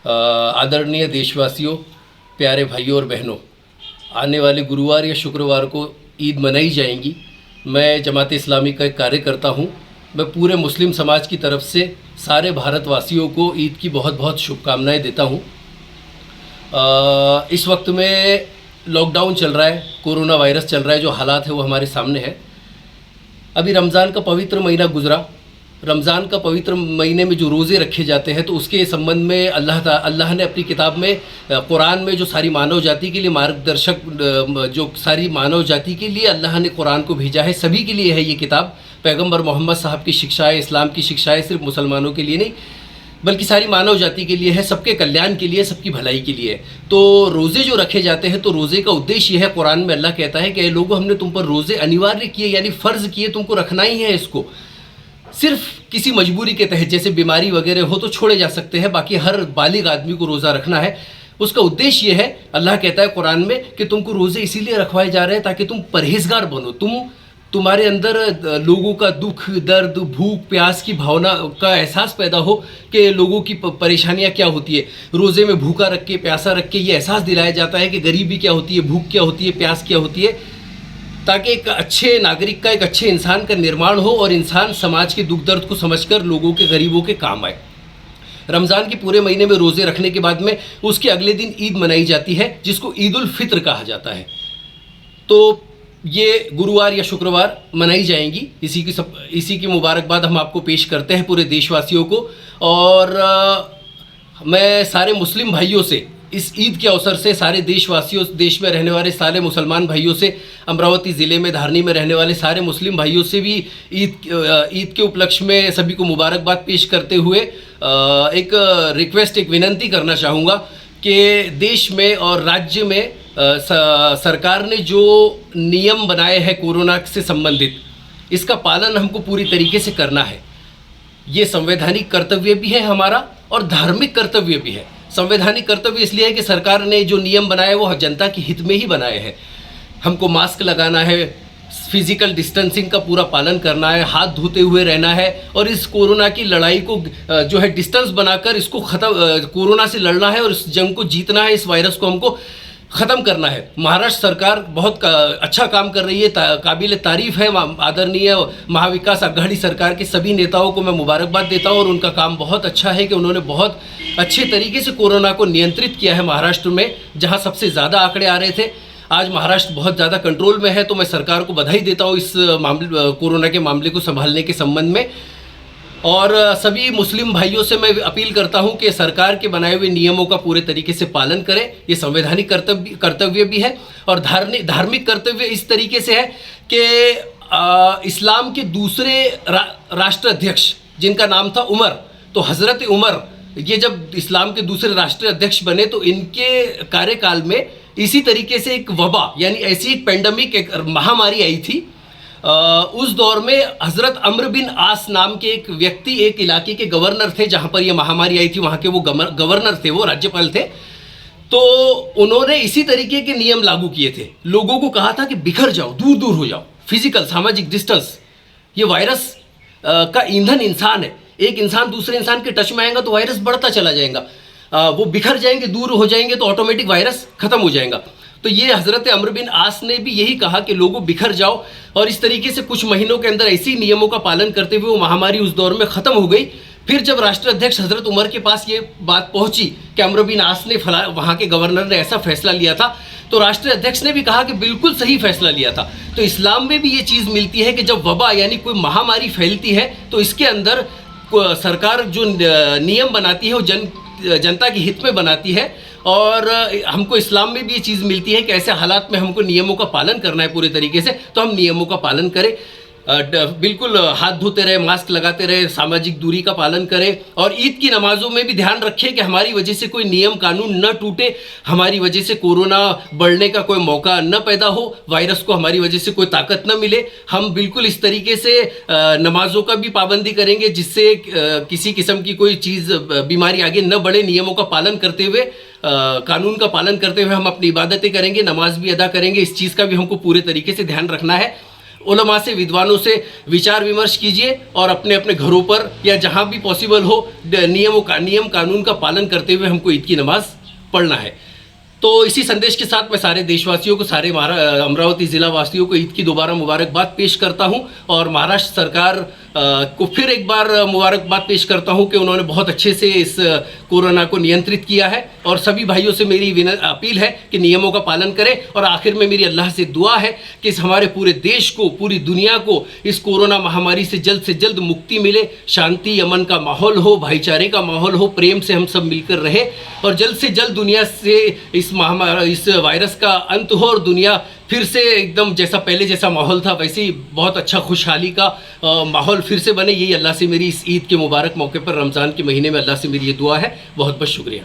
आदरणीय देशवासियों, प्यारे भाइयों और बहनों, आने वाले गुरुवार या शुक्रवार को ईद मनाई जाएंगी। मैं जमात इस्लामी का एक कार्यकर्ता हूँ। मैं पूरे मुस्लिम समाज की तरफ से सारे भारतवासियों को ईद की बहुत बहुत शुभकामनाएं देता हूँ। इस वक्त में लॉकडाउन चल रहा है, कोरोना वायरस चल रहा है, जो हालात है वो हमारे सामने है। अभी रमज़ान का पवित्र महीना गुजरा। रमज़ान का पवित्र महीने में जो रोज़े रखे जाते हैं, तो उसके संबंध में अल्लाह ने अपनी किताब में, कुरान में, जो सारी मानव जाति के लिए मार्गदर्शक, जो सारी मानव जाति के लिए अल्लाह ने कुरान को भेजा है, सभी के लिए है ये किताब। पैगंबर मोहम्मद साहब की शिक्षाएँ, इस्लाम की शिक्षाएँ सिर्फ मुसलमानों के लिए नहीं बल्कि सारी मानव जाति के लिए है, सबके कल्याण के लिए, सबकी भलाई के लिए। तो रोज़े जो रखे जाते हैं, तो रोज़े का उद्देश्य यह है, कुरान में अल्लाह कहता है कि लोगों, हमने तुम पर रोज़े अनिवार्य किए, यानी फ़र्ज़ किए, तुमको रखना ही है इसको। सिर्फ किसी मजबूरी के तहत, जैसे बीमारी वगैरह हो तो छोड़े जा सकते हैं, बाकी हर बालिग आदमी को रोज़ा रखना है। उसका उद्देश्य यह है, अल्लाह कहता है कुरान में कि तुमको रोज़े इसीलिए रखवाए जा रहे हैं ताकि तुम परहेज़गार बनो, तुम्हारे अंदर लोगों का दुख, दर्द, भूख, प्यास की भावना का एहसास पैदा हो कि लोगों की परेशानियां क्या होती है। रोज़े में भूखा रख के, प्यासा रख के ये एहसास दिलाया जाता है कि गरीबी क्या होती है, भूख क्या होती है, प्यास क्या होती है, ताकि एक अच्छे नागरिक का, एक अच्छे इंसान का निर्माण हो और इंसान समाज के दुख दर्द को समझकर लोगों के, गरीबों के काम आए। रमज़ान के पूरे महीने में रोज़े रखने के बाद में उसके अगले दिन ईद मनाई जाती है, जिसको ईद उल फित्र कहा जाता है। तो ये गुरुवार या शुक्रवार मनाई जाएंगी। इसी की मुबारकबाद हम आपको पेश करते हैं पूरे देशवासियों को। और मैं सारे मुस्लिम भाइयों से इस ईद के अवसर से, सारे देशवासियों, देश में रहने वाले सारे मुसलमान भाइयों से, अमरावती ज़िले में धारनी में रहने वाले सारे मुस्लिम भाइयों से भी ईद के उपलक्ष्य में सभी को मुबारकबाद पेश करते हुए एक रिक्वेस्ट, एक विनंती करना चाहूँगा कि देश में और राज्य में सरकार ने जो नियम बनाए हैं कोरोना से संबंधित, इसका पालन हमको पूरी तरीके से करना है। ये संवैधानिक कर्तव्य भी है हमारा और धार्मिक कर्तव्य भी है। संवैधानिक कर्तव्य इसलिए है कि सरकार ने जो नियम बनाए वो जनता के हित में ही बनाए हैं। हमको मास्क लगाना है, फिजिकल डिस्टेंसिंग का पूरा पालन करना है, हाथ धोते हुए रहना है और इस कोरोना की लड़ाई को जो है डिस्टेंस बनाकर इसको कोरोना से लड़ना है और इस जंग को जीतना है। इस वायरस को हमको ख़त्म करना है। महाराष्ट्र सरकार बहुत अच्छा काम कर रही है, काबिल तारीफ़ है। आदरणीय महाविकास आघाड़ी सरकार के सभी नेताओं को मैं मुबारकबाद देता हूँ और उनका काम बहुत अच्छा है कि उन्होंने बहुत अच्छे तरीके से कोरोना को नियंत्रित किया है। महाराष्ट्र में जहाँ सबसे ज़्यादा आंकड़े आ रहे थे, आज महाराष्ट्र बहुत ज़्यादा कंट्रोल में है। तो मैं सरकार को बधाई देता हूँ इस मामले, कोरोना के मामले को संभालने के संबंध में। और सभी मुस्लिम भाइयों से मैं अपील करता हूं कि सरकार के बनाए हुए नियमों का पूरे तरीके से पालन करें। ये संवैधानिक कर्तव्य भी है और धार्मिक कर्तव्य इस तरीके से है कि इस्लाम के दूसरे राष्ट्राध्यक्ष, जिनका नाम था उमर, तो हज़रत उमर ये जब इस्लाम के दूसरे राष्ट्रीय अध्यक्ष बने तो इनके कार्यकाल में इसी तरीके से एक वबा, यानी ऐसी एक पेंडेमिक, एक महामारी आई थी। उस दौर में हज़रत अम्र बिन आस नाम के एक व्यक्ति, एक इलाके के गवर्नर थे, जहाँ पर यह महामारी आई थी, वहाँ के वो गवर्नर थे, वो राज्यपाल थे। तो उन्होंने इसी तरीके के नियम लागू किए थे। लोगों को कहा था कि बिखर जाओ, दूर दूर हो जाओ, फिजिकल, सामाजिक डिस्टेंस। ये वायरस का ईंधन इंसान है। एक इंसान दूसरे इंसान के टच में आएगा तो वायरस बढ़ता चला जाएगा। वो बिखर जाएंगे, दूर हो जाएंगे तो ऑटोमेटिक वायरस ख़त्म हो जाएगा। तो ये हज़रत अम्र बिन आस ने भी यही कहा कि लोगों बिखर जाओ, और इस तरीके से कुछ महीनों के अंदर ऐसी नियमों का पालन करते हुए वो महामारी उस दौर में ख़त्म हो गई। फिर जब राष्ट्राध्यक्ष हज़रत उमर के पास ये बात पहुंची कि अम्र बिन आस ने वहाँ के गवर्नर ने ऐसा फैसला लिया था, तो राष्ट्रीय अध्यक्ष ने भी कहा कि बिल्कुल सही फैसला लिया था। तो इस्लाम में भी ये चीज़ मिलती है कि जब वबा यानी कोई महामारी फैलती है तो इसके अंदर सरकार जो नियम बनाती है वो जनता के हित में बनाती है। और हमको इस्लाम में भी ये चीज़ मिलती है कि ऐसे हालात में हमको नियमों का पालन करना है पूरे तरीके से। तो हम नियमों का पालन करें, बिल्कुल हाथ धोते रहे, मास्क लगाते रहे, सामाजिक दूरी का पालन करें और ईद की नमाज़ों में भी ध्यान रखें कि हमारी वजह से कोई नियम कानून न टूटे, हमारी वजह से कोरोना बढ़ने का कोई मौका न पैदा हो, वायरस को हमारी वजह से कोई ताकत न मिले। हम बिल्कुल इस तरीके से नमाज़ों का भी पाबंदी करेंगे जिससे किसी किस्म की कोई चीज़, बीमारी आगे न बढ़े। नियमों का पालन करते हुए, कानून का पालन करते हुए हम अपनी इबादतें करेंगे, नमाज भी अदा करेंगे। इस चीज़ का भी हमको पूरे तरीके से ध्यान रखना है। उलमा से, विद्वानों से विचार विमर्श कीजिए और अपने अपने घरों पर या जहाँ भी पॉसिबल हो नियम कानून का पालन करते हुए हमको ईद की नमाज़ पढ़ना है। तो इसी संदेश के साथ मैं सारे देशवासियों को, सारे अमरावती ज़िला वासियों को ईद की दोबारा मुबारकबाद पेश करता हूं और महाराष्ट्र सरकार को फिर एक बार मुबारकबाद पेश करता हूं कि उन्होंने बहुत अच्छे से इस कोरोना को नियंत्रित किया है। और सभी भाइयों से मेरी अपील है कि नियमों का पालन करें। और आखिर में मेरी अल्लाह से दुआ है कि इस हमारे पूरे देश को, पूरी दुनिया को इस कोरोना महामारी से जल्द मुक्ति मिले, शांति अमन का माहौल हो, भाईचारे का माहौल हो, प्रेम से हम सब मिलकर रहे और जल्द से जल्द दुनिया से इस वायरस का अंत हो और दुनिया फिर से एकदम जैसा पहले जैसा माहौल था वैसे ही बहुत अच्छा खुशहाली का माहौल फिर से बने। यही अल्लाह से मेरी इस ईद के मुबारक मौके पर, रमज़ान के महीने में अल्लाह से मेरी ये दुआ है। बहुत बहुत शुक्रिया।